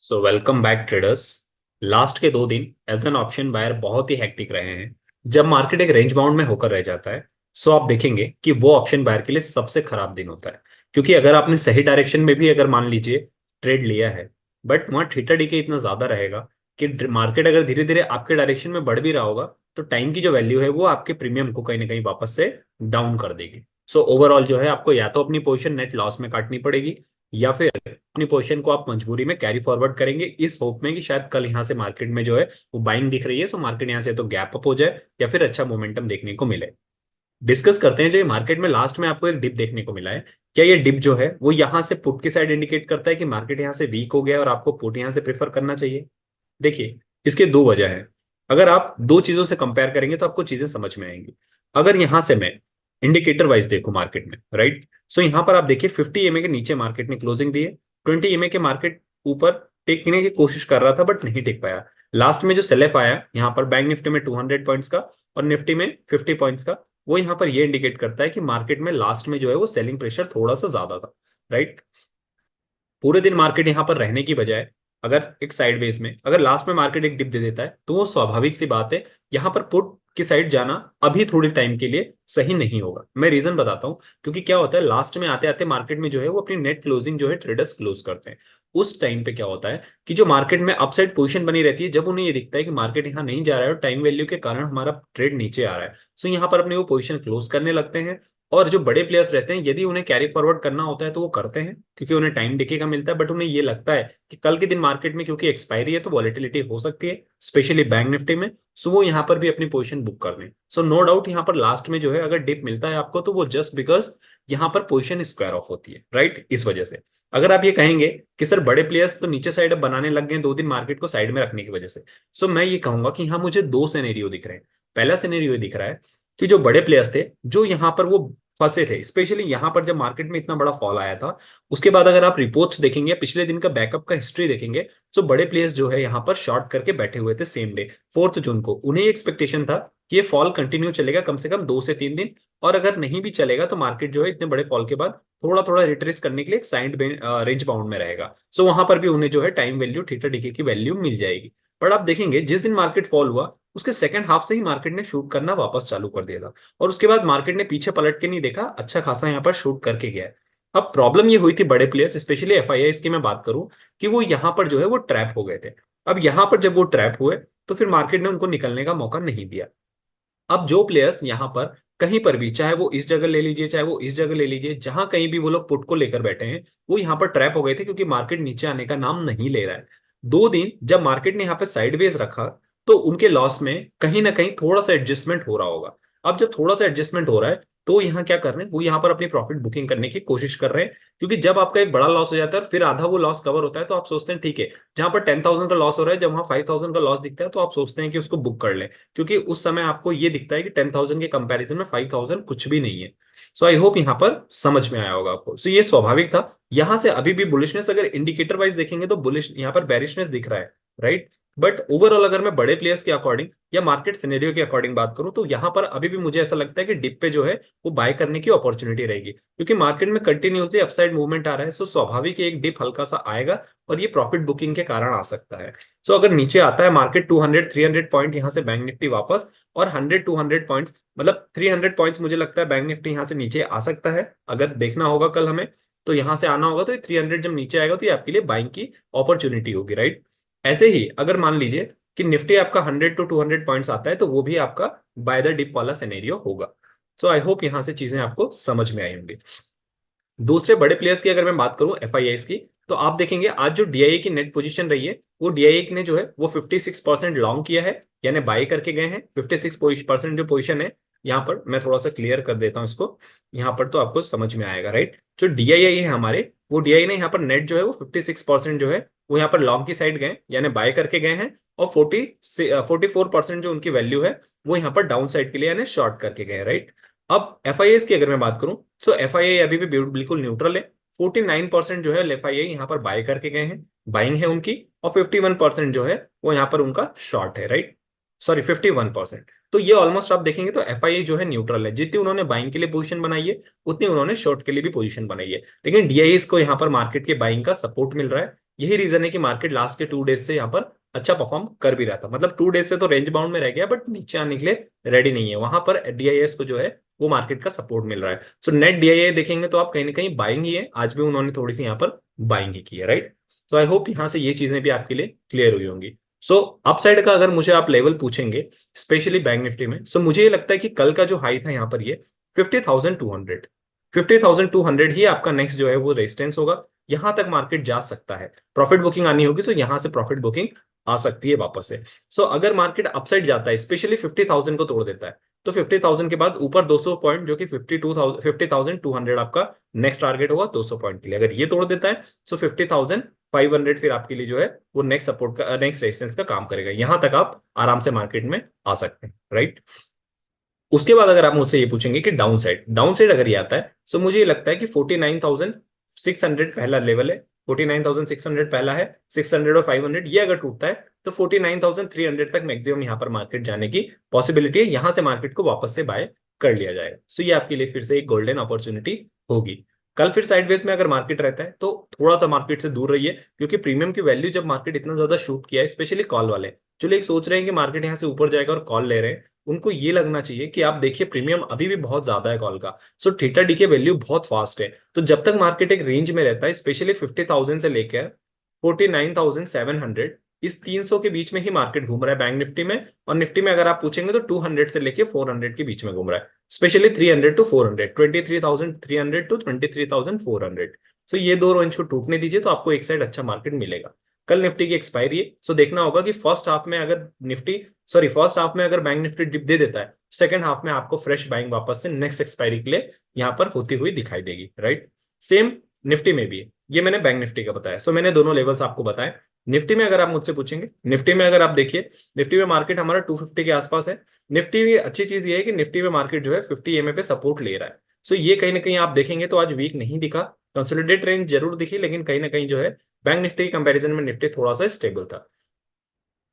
So welcome back traders. Last के 2 दिन as an option buyer बहुत ही हेक्टिक रहे हैं। जब मार्केट एक रेंज बाउंड में होकर रह जाता है, सो आप देखेंगे कि वो ऑप्शन बायर के लिए सबसे खराब दिन होता है। क्योंकि अगर आपने सही डायरेक्शन में भी अगर मान लीजिए ट्रेड लिया है, बट वहां थीटा डीके इतना ज्यादा रहेगा कि मार्केट अगर धीरे धीरे आपके डायरेक्शन में बढ़ भी रहा होगा, तो टाइम की जो वैल्यू है वो आपके प्रीमियम को कहीं ना कहीं वापस से डाउन कर देगी। सो ओवरऑल जो है आपको या तो अपनी पोजीशन नेट लॉस में काटनी पड़ेगी, या फिर अपनी पोजीशन को आप मजबूरी में कैरी फॉरवर्ड करेंगे इस होप में कि शायद कल यहां से मार्केट में जो है वो बाइंग दिख रही है, सो मार्केट यहां से तो गैप अप हो जाए या फिर अच्छा मोमेंटम देखने को मिले। डिस्कस करते हैं, जो ये मार्केट में लास्ट में आपको एक डिप देखने को मिला है, क्या ये डिप जो है वो यहां से पुट की साइड इंडिकेट करता है कि मार्केट यहां से वीक हो गया और आपको पुट यहां से प्रेफर करना चाहिए? देखिए, इसके दो वजह है। अगर आप दो चीजों से कंपेयर करेंगे तो आपको चीजें समझ में आएंगी। अगर यहां से मैं इंडिकेटर वाइज देखूं मार्केट में, राइट, सो यहां पर आप देखिए 50 EMA के नीचे मार्केट ने क्लोजिंग दी है। 20 EMA के मार्केट ऊपर टेकने की कोशिश कर रहा था बट नहीं टेक पाया। लास्ट में जो सेलेफ आया यहाँ पर बैंक निफ्टी में 200 पॉइंट्स का और निफ्टी में 50 पॉइंट्स का, वो यहाँ पर ये इंडिकेट करता है कि मार्केट में लास्ट में जो है वो सेलिंग प्रेशर थोड़ा सा ज्यादा था, राइट। पूरे दिन मार्केट यहां पर रहने की बजाय अगर एक साइडवेज में अगर लास्ट में मार्केट एक डिप दे देता है, तो वो स्वाभाविक सी बात है यहां पर पुट की साइड जाना अभी थोड़ी टाइम के लिए सही नहीं होगा। मैं रीजन बताता हूं। क्योंकि क्या होता है, लास्ट में आते आते मार्केट में जो है वो अपनी नेट क्लोजिंग जो है ट्रेडर्स क्लोज करते हैं। उस टाइम पे क्या होता है कि जो मार्केट में अपसाइड पोजीशन बनी रहती है, जब उन्हें ये दिखता है कि मार्केट यहाँ नहीं जा रहा है और टाइम वैल्यू के कारण हमारा ट्रेड नीचे आ रहा है, सो यहाँ पर अपने वो पोजीशन क्लोज करने लगते हैं। और जो बड़े प्लेयर्स रहते हैं, यदि उन्हें कैरी फॉरवर्ड करना होता है तो वो करते हैं, क्योंकि उन्हें टाइम डिके का मिलता है। बट उन्हें ये लगता है कि कल के दिन मार्केट में क्योंकि एक्सपायरी है तो वॉलेटिलिटी हो सकती है, स्पेशली बैंक निफ्टी में, सो वो यहाँ पर भी अपनी पोजीशन बुक कर दें। सो नो डाउट यहाँ पर लास्ट में जो है अगर डिप मिलता है आपको, तो वो जस्ट बिकॉज यहाँ पर पोजीशन स्क्वायर ऑफ होती है, राइट, इस वजह से। अगर आप ये कहेंगे कि सर बड़े प्लेयर्स तो नीचे साइड अब बनाने लग गए 2 दिन मार्केट को साइड में रखने की वजह से, सो मैं ये कहूंगा कि यहाँ मुझे दो सिनेरियो दिख रहे हैं। पहला सिनेरियो दिख रहा है कि जो बड़े प्लेयर्स थे जो यहाँ पर वो फंसे थे, स्पेशली यहां पर जब मार्केट में इतना बड़ा फॉल आया था, उसके बाद अगर आप रिपोर्ट्स देखेंगे, पिछले दिन का बैकअप का हिस्ट्री देखेंगे, तो बड़े प्लेयर्स जो है यहां पर शॉर्ट करके बैठे हुए थे सेम डे 4 जून को। उन्हें एक्सपेक्टेशन था कि ये फॉल कंटिन्यू चलेगा कम से कम 2 से 3 दिन, और अगर नहीं भी चलेगा तो मार्केट जो है इतने बड़े फॉल के बाद थोड़ा थोड़ा रिट्रेस करने के लिए एक साइड रेंज बाउंड में रहेगा। सो वहां पर भी उन्हें जो है टाइम वैल्यू थीटा डीके की वैल्यू मिल जाएगी। पर आप देखेंगे जिस दिन मार्केट फॉल हुआ, उसके सेकंड हाफ से ही मार्केट ने शूट करना वापस चालू कर दिया था, और उसके बाद मार्केट ने पीछे पलट के नहीं देखा, अच्छा खासा यहाँ पर शूट करके गया है। अब प्रॉब्लम ये हुई थी बड़े प्लेयर्स, स्पेशली एफआईआई की मैं बात करूं, कि वो यहाँ पर जो है वो ट्रैप हो गए थे। अब यहाँ पर जब वो ट्रैप हुए, तो फिर मार्केट ने उनको निकलने का मौका नहीं दिया। अब जो प्लेयर्स यहाँ पर कहीं पर भी, चाहे वो इस जगह ले लीजिए चाहे वो इस जगह ले लीजिए, जहां कहीं भी वो लोग पुट को लेकर बैठे हैं, वो यहाँ पर ट्रैप हो गए थे, क्योंकि मार्केट नीचे आने का नाम नहीं ले रहा है। 2 दिन जब मार्केट ने यहाँ पे साइडवेज रखा, तो उनके लॉस में कहीं ना कहीं थोड़ा सा एडजस्टमेंट हो रहा होगा। अब जब थोड़ा सा एडजस्टमेंट हो रहा है, तो यहाँ क्या कर रहे हैं, वो यहाँ पर अपनी प्रॉफिट बुकिंग करने की कोशिश कर रहे हैं। क्योंकि जब आपका एक बड़ा लॉस हो जाता है और फिर आधा वो लॉस कवर होता है, तो आप सोचते हैं ठीक है, जहां पर 10,000 का लॉस हो रहा है, जब वहां 5,000 का लॉस दिखता है, तो आप सोचते हैं कि उसको बुक कर लें। क्योंकि उस समय आपको ये दिखता है कि 10,000 के कंपैरिजन में 5,000 कुछ भी नहीं है। सो आई होप यहाँ पर समझ में आया होगा आपको। सो ये स्वाभाविक था। यहां से अभी भी बुलिशनेस, अगर इंडिकेटर वाइज देखेंगे तो बुलिश यहाँ पर बेरिशनेस दिख रहा है, राइट। बट ओवरऑल अगर मैं बड़े प्लेयर्स के अकॉर्डिंग या मार्केट सिनेरियो के अकॉर्डिंग बात करूं, तो यहां पर अभी भी मुझे ऐसा लगता है कि डिप पे जो है वो बाय करने की अपॉर्चुनिटी रहेगी, क्योंकि मार्केट में कंटिन्यूसली अपसाइड मूवमेंट आ रहा है। सो स्वाभाविक है एक डिप हल्का सा आएगा, और ये प्रॉफिट बुकिंग के कारण आ सकता है। सो अगर नीचे आता है मार्केट 200-300 पॉइंट यहां से बैंक निफ्टी वापस, और 100-200 पॉइंट्स, मतलब 300 पॉइंट्स मुझे लगता है बैंक निफ्टी यहां से नीचे आ सकता है। अगर देखना होगा कल हमें, तो यहां से आना होगा, तो ये 300 जब नीचे आएगा तो ये आपके लिए बाइंग की अपॉर्चुनिटी होगी, राइट। ऐसे ही अगर मान लीजिए कि निफ्टी आपका 100-200 पॉइंट्स आता है, तो वो भी आपका बाय द डिप वाला सिनेरियो होगा। सो आई होप यहां से चीजें आपको समझ में आई होंगी। दूसरे बड़े प्लेयर्स की अगर मैं बात करूं एफआईआईस की, तो आप देखेंगे आज जो डीआईए की नेट पोजीशन रही है, वो डीआईए ने जो है वो 56% लॉन्ग किया है, यानी बाई करके गए हैं। 56% जो पोजीशन है, यहाँ पर मैं थोड़ा सा क्लियर कर देता हूं इसको, यहाँ पर तो आपको समझ में आएगा, राइट। जो डीआईआई है हमारे, वो डीआईआई ने यहाँ पर नेट जो है वो 56% जो है वो यहाँ पर लॉन्ग की साइड गए, यानी बाय करके गए हैं। और 44% जो उनकी वैल्यू है, वो यहाँ पर डाउन साइड के लिए यानी शॉर्ट करके गए, राइट। अब एफआईएस की अगर मैं बात करूं, सो एफआईआई अभी भी बिल्कुल न्यूट्रल है। 49% जो है एफआईआई यहाँ पर बाय करके गए हैं, बाइंग है उनकी। और 51% जो है वो यहाँ पर उनका शॉर्ट है, राइट। सॉरी, 51%। तो ये ऑलमोस्ट आप देखेंगे तो एफआईआई जो है न्यूट्रल है। जितनी उन्होंने बाइंग के लिए पोजीशन बनाई है, उतनी उन्होंने शॉर्ट के लिए भी पोजीशन बनाई है। लेकिन डीआईएस को यहाँ पर मार्केट के बाइंग का सपोर्ट मिल रहा है, यही रीजन है कि मार्केट लास्ट के 2 डेज से यहाँ पर अच्छा परफॉर्म कर भी रहा था। मतलब 2 डेज से तो रेंज बाउंड में रह गया, बट नीचे आने के लिए रेडी नहीं है। वहां पर डीआईएस को जो है वो मार्केट का सपोर्ट मिल रहा है। सो नेट डीआईए देखेंगे तो आप कहीं ना कहीं बाइंग ही है, आज भी उन्होंने थोड़ी सी यहाँ पर बाइंग ही की है, राइट। सो आई होप यहाँ से ये चीजें भी आपके लिए क्लियर हुई होंगी। सो अपसाइड का अगर मुझे आप लेवल पूछेंगे स्पेशली बैंक निफ्टी में, सो मुझे ये लगता है कि कल का जो हाई था यहाँ पर ये 50,200, 50,200 ही आपका नेक्स्ट जो है वो रेजिस्टेंस होगा। यहां तक मार्केट जा सकता है, प्रॉफिट बुकिंग आनी होगी तो यहां से प्रॉफिट बुकिंग आ सकती है वापस से। सो अगर मार्केट अपसाइड जाता है, स्पेशली 50,000 को तोड़ देता है, तो 50,000 के बाद ऊपर 200 पॉइंट जो कि 50,200 आपका नेक्स्ट टारगेट होगा 200 पॉइंट के लिए। अगर ये तोड़ देता है तो 50,500 फिर आपके लिए जो है वो नेक्स्ट सपोर्ट का, नेक्स्ट रेजिस्टेंस का काम करेगा। यहां तक आप आराम से मार्केट में आ सकते हैं, राइट। उसके बाद अगर आप मुझसे ये पूछेंगे कि डाउन साइड अगर ये आता है, तो मुझे ये लगता है कि 49,600 पहला लेवल है, 49,600 पहला है, 600 और 500 ये अगर टूटता है तो 49,300 तक मैक्सिमम यहाँ पर मार्केट जाने की पॉसिबिलिटी है। यहां से मार्केट को वापस से बाय कर लिया जाएगा। सो ये आपके लिए फिर से एक गोल्डन अपॉर्चुनिटी होगी। कल फिर साइडवेज में अगर मार्केट रहता है तो थोड़ा सा मार्केट से दूर रहिए, क्योंकि प्रीमियम की वैल्यू जब मार्केट इतना ज्यादा शूट किया है, स्पेशली कॉल वाले जो लोग सोच रहे हैं कि मार्केट यहाँ से ऊपर जाएगा और कॉल ले रहे हैं, उनको ये लगना चाहिए कि आप देखिए प्रीमियम अभी भी बहुत ज्यादा है कॉल का। सो थीटा डी के वैल्यू बहुत फास्ट है। तो जब तक मार्केट एक रेंज में रहता है, स्पेशली 50,000 से लेकर 49,700, इस 300 के बीच में ही मार्केट घूम रहा है बैंक निफ्टी में। और निफ्टी में अगर आप पूछेंगे तो 200 से लेके 400 के बीच में घूम रहा है, स्पेशली 300 टू 400, 23,300 टू 23,400। सो ये दो रेंज को टूटने दीजिए तो आपको एक साइड अच्छा मार्केट मिलेगा। कल निफ्टी की एक्सपायरी है, सो देखना होगा कि फर्स्ट हाफ में अगर बैंक निफ्टी डिप दे देता है, सेकंड हाफ में आपको फ्रेश बाइंग वापस से नेक्स्ट एक्सपायरी के लिए यहां पर होती हुई दिखाई देगी, राइट। सेम निफ्टी में भी है। ये मैंने बैंक निफ्टी का बताया, सो मैंने दोनों लेवल्स आपको बताए। निफ्टी में अगर आप मुझसे पूछेंगे, निफ्टी में अगर आप देखिए, निफ्टी में मार्केट हमारा 250 के आसपास है। निफ्टी में अच्छी चीज ये है कि निफ्टी में मार्केट जो है 50 EMA पे सपोर्ट ले रहा है। सो ये कहीं ना कहीं आप देखेंगे तो आज वीक नहीं दिखा, कंसोलिडेट रेंज जरूर दिखी, लेकिन कहीं ना कहीं जो है बैंक निफ्टी के कंपैरिजन में निफ्टी थोड़ा सा स्टेबल था।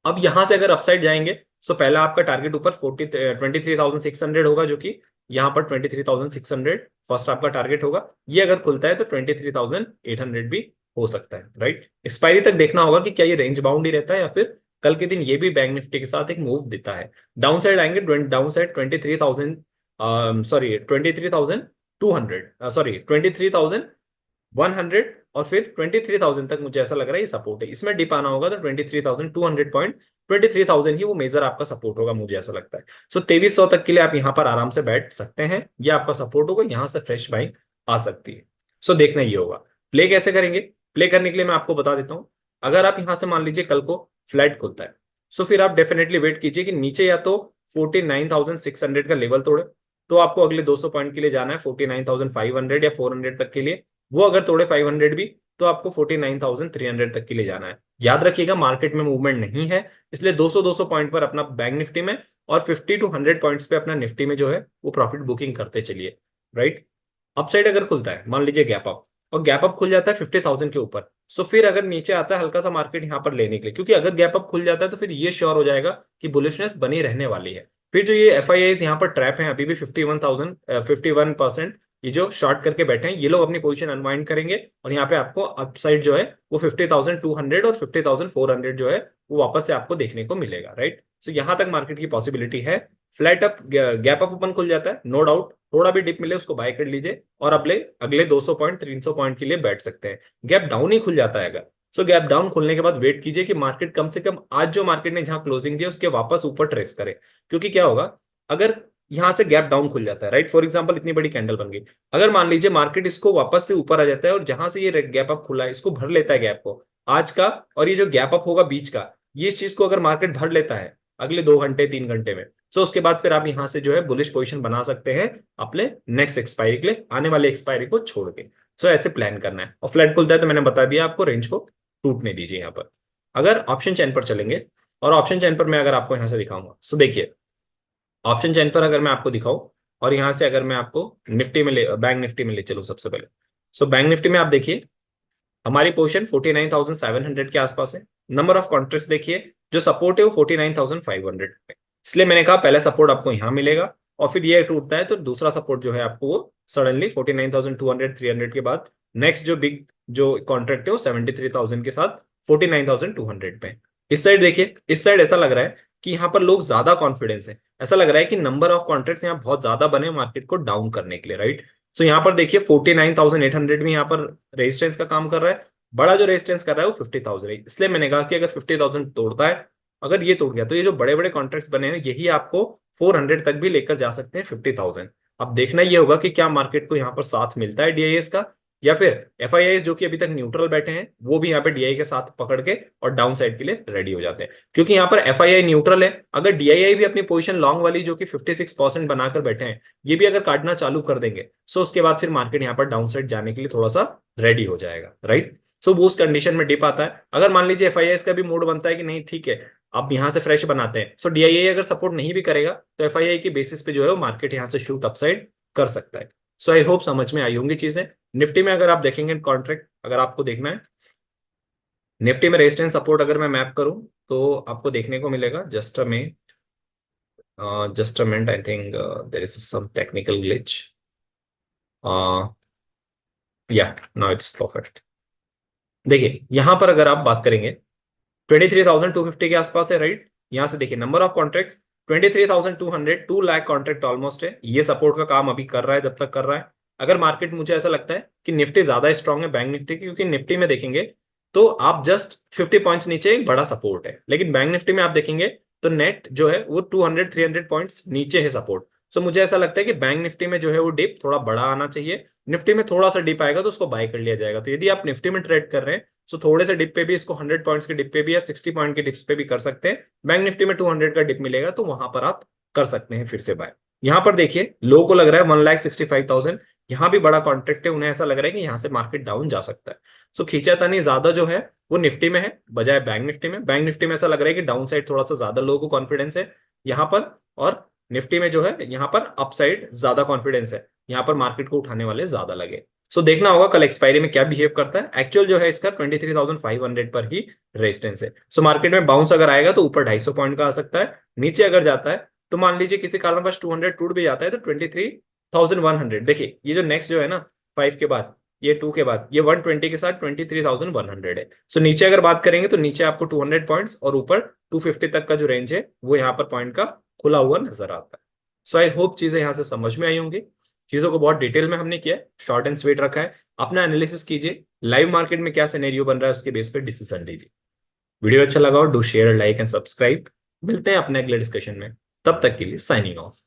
अब यहां से अगर अपसाइड जाएंगे, सो पहला आपका टारगेट ऊपर 23,600 होगा, जो कि यहाँ पर 23,600 फर्स्ट आपका टारगेट होगा। ये अगर खुलता है तो 23,800 भी हो सकता है, राइट। एक्सपायरी तक देखना होगा कि क्या ये रेंज बाउंड ही रहता है या फिर कल के दिन ये भी बैंक निफ्टी के साथ एक मूव देता है। डाउन साइड आएंगे, डाउन साइड 23,200, सॉरी 23,100, और फिर 23,000 तक मुझे ऐसा लग रहा है ये सपोर्ट है। इसमें डिप आना होगा तो 23,200 पॉइंट, 23,000 ही वो मेजर आपका सपोर्ट होगा, मुझे ऐसा लगता है। सो 2300 तक के लिए आप यहाँ पर आराम से बैठ सकते हैं, ये आपका सपोर्ट होगा, यहाँ से फ्रेश बाइंग आ सकती है। सो देखना ये होगा। प्ले कैसे करेंगे, प्ले करने के लिए मैं आपको बता देता हूँ। अगर आप यहाँ से मान लीजिए कल को फ्लैट खुलता है, सो फिर आप डेफिनेटली वेट कीजिए कि नीचे या तो 49,600 का लेवल तोड़े, तो आपको अगले 200 पॉइंट के लिए जाना है 49,500 या 400 तक के लिए। वो अगर तोड़े 500 भी, तो आपको 49,300 तक के लिए जाना है। याद रखिएगा मार्केट में मूवमेंट नहीं है, इसलिए 200-200 पॉइंट पर अपना बैंक निफ्टी में और 50 to 100 पॉइंट्स पे अपना निफ्टी में जो है वो प्रॉफिट बुकिंग करते चलिए, राइट। अपसाइड अगर खुलता है, मान लीजिए गैप अप, और गैप अप खुल जाता है 50,000 के ऊपर, सो फिर अगर नीचे आता है हल्का सा मार्केट यहाँ पर लेने के लिए, क्योंकि अगर गैप अप खुल जाता है तो फिर ये श्योर हो जाएगा कि बुलिशनेस बनी रहने वाली है। फिर जो ये FIIs यहाँ पर ट्रैप हैं अभी भी 51%, ये जो शॉर्ट करके बैठे हैं, ये लोग अपनी पोजीशन अनवाइंड करेंगे और यहाँ पे आपको अपसाइड जो है वो 50,200 और 50,400 जो है वो वापस से आपको देखने को मिलेगा, राइट। सो यहाँ तक मार्केट की पॉसिबिलिटी है। Flat up gap up open खुल जाता है, नो डाउट थोड़ा भी डिप मिले उसको बाय कर लीजिए और अगले 200 पॉइंट 300 पॉइंट के लिए बैठ सकते हैं। गैप डाउन ही खुल जाता है अगर, सो गैप डाउन खुलने के बाद वेट कीजिए कि मार्केट कम से कम आज जो मार्केट ने जहां क्लोजिंग दिया उसके वापस ऊपर ट्रेस करे। क्योंकि क्या होगा, अगर यहां से गैप डाउन खुल जाता है, राइट, फॉर एग्जांपल इतनी बड़ी कैंडल बन गई, अगर मान लीजिए मार्केट इसको वापस से ऊपर आ जाता है और जहां से ये गैप अप खुला है इसको भर लेता है गैप को आज का, और ये जो गैप अप होगा बीच का, ये इस चीज को अगर मार्केट भर लेता है अगले 2 घंटे 3 घंटे में, तो उसके बाद फिर आप यहां से जो है बुलिश पोजीशन बना सकते हैं अपने नेक्स्ट एक्सपायरी के लिए, आने वाले एक्सपायरी को छोड़ के। सो ऐसे प्लान करना है। और फ्लैट खुलता है तो मैंने बता दिया आपको, रेंज को टूटने दीजिए यहाँ पर। अगर ऑप्शन चैन पर चलेंगे, और ऑप्शन चैन पर मैं अगर आपको यहां से दिखाऊंगा, सो देखिए ऑप्शन चैन पर अगर मैं आपको दिखाऊं और यहां से अगर मैं आपको निफ्टी में बैंक निफ्टी में ले चलूं सबसे पहले, सो बैंक निफ्टी में आप देखिए हमारी पोजीशन 49,700 के आसपास है। नंबर ऑफ कॉन्ट्रैक्ट्स देखिए, जो सपोर्ट है वो 49,500 पे, इसलिए मैंने कहा पहला सपोर्ट आपको यहां मिलेगा और फिर ये टूटता है तो दूसरा सपोर्ट जो है आपको वो सडनली 49,200 300 के बाद नेक्स्ट जो बिग जो कॉन्ट्रैक्ट है वो 73,000 के साथ 49,200 पे। इस साइड देखिए, इस साइड ऐसा लग रहा है कि यहाँ पर लोग ज्यादा कॉन्फिडेंस है, ऐसा लग रहा है कि नंबर ऑफ कॉन्ट्रैक्ट्स यहाँ बहुत ज्यादा बने मार्केट को डाउन करने के लिए, राइट। सो यहाँ पर देखिए 49,800 भी यहाँ पर रेजिस्टेंस का काम कर रहा है। बड़ा जो रेजिस्टेंस कर रहा है वो 50,000 है, इसलिए मैंने कहा कि अगर 50,000 तोड़ता है, अगर ये तोड़ गया तो ये जो बड़े बड़े कॉन्ट्रैक्ट्स बने हैं यही आपको 400 तक भी लेकर जा सकते हैं 50,000। अब देखना ये होगा कि क्या मार्केट को यहाँ पर साथ मिलता है डीआईएस का, या फिर एफआईआईएस जो कि अभी तक न्यूट्रल बैठे हैं वो भी यहाँ पे डीआई के साथ पकड़ के और डाउन साइड के लिए रेडी हो जाते हैं। क्योंकि यहाँ पर एफआईआई न्यूट्रल है, अगर डीआईआई भी अपनी पोजीशन लॉन्ग वाली जो कि 56% बनाकर बैठे हैं ये भी अगर काटना चालू कर देंगे, सो उसके बाद फिर मार्केट यहाँ पर डाउन साइड जाने के लिए थोड़ा सा रेडी हो जाएगा, राइट। सो वो उस कंडीशन में डिप आता है। अगर मान लीजिए एफआईआईएस का भी मूड बनता है कि नहीं ठीक है अब यहां से फ्रेश बनाते हैं, सो डीआईआई अगर सपोर्ट नहीं भी करेगा तो एफआईआई की बेसिस पे जो है वो मार्केट यहां से शूट अपसाइड कर सकता है। सो आई होप समझ में आई होंगी चीजें। निफ्टी में अगर आप देखेंगे कॉन्ट्रैक्ट, अगर आपको देखना है निफ्टी में रेजिस्टेंस सपोर्ट अगर मैं मैप करूं तो आपको देखने को मिलेगा, just a minute, I think there is some technical glitch, yeah now it's perfect. देखिए यहां पर अगर आप बात करेंगे 23,250 के आसपास है, राइट। यहां से देखिए number of contracts 23,200, 2 lakh contract almost है, ये सपोर्ट का काम अभी कर रहा है जब तक कर रहा है। अगर मार्केट मुझे ऐसा लगता है कि निफ्टी ज्यादा स्ट्रांग है बैंक निफ्टी की, क्योंकि निफ्टी में देखेंगे तो आप जस्ट 50 पॉइंट्स नीचे एक बड़ा सपोर्ट है, लेकिन बैंक निफ्टी में आप देखेंगे तो नेट जो है वो 200-300 पॉइंट्स नीचे है सपोर्ट। सो मुझे ऐसा लगता है कि बैंक निफ्टी में जो है वो डिप थोड़ा बड़ा आना चाहिए, निफ्टी में थोड़ा सा डिप आएगा तो उसको बाय कर लिया जाएगा। तो यदि आप निफ्टी में ट्रेड कर रहे हैं सो थोड़े से डिप पे भी इसको 100 पॉइंट्स के डिप पे भी या 60 पॉइंट के डिप्स पे भी कर सकते हैं। बैंक निफ्टी में 200 का डिप मिलेगा तो वहां पर आप कर सकते हैं फिर से बाय। यहां पर देखिए लो को लग रहा है 1,65,000, यहाँ भी बड़ा कॉन्ट्रैक्ट है, उन्हें ऐसा लग रहा है कि यहाँ से मार्केट डाउन जा सकता है। सो खींचातानी ज्यादा जो है वो निफ्टी में है बजाय बैंक निफ्टी में। बैंक निफ्टी में ऐसा लग रहा है कि डाउन साइड थोड़ा सा ज्यादा लोगों को कॉन्फिडेंस है यहाँ पर, और निफ्टी में जो है यहाँ पर अपसाइड ज्यादा कॉन्फिडेंस है, यहाँ पर मार्केट को उठाने वाले ज्यादा लगे। सो देखना होगा कल एक्सपायरी में क्या बिहेव करता है। एक्चुअल जो है इसका 23,500 पर ही रेजिस्टेंस है। सो मार्केट में बाउंस अगर आएगा तो ऊपर 250 पॉइंट का आ सकता है, नीचे अगर जाता है तो मान लीजिए किसी कारणवश 200 टूट भी जाता है तो 23,100। देखिए ये जो नेक्स्ट जो है ना 5 के बाद, ये 2 के बाद, ये 120 के साथ 23,100 है। सो नीचे अगर बात करेंगे तो नीचे आपको 200 पॉइंट्स और ऊपर 250 तक का जो रेंज है वो यहाँ पर पॉइंट का खुला हुआ नजर आता है। सो आई होप चीजें यहाँ से समझ में आई होंगी। चीजों को बहुत डिटेल में हमने किया, शॉर्ट एंड स्वीट रखा है। अपना एनालिसिस कीजिए, लाइव मार्केट में क्या सिनेरियो बन रहा है उसके बेस पे डिसीजन लीजिए। वीडियो अच्छा लगा हो do share like and subscribe. मिलते हैं अपने अगले डिस्कशन में, तब तक के लिए साइनिंग ऑफ।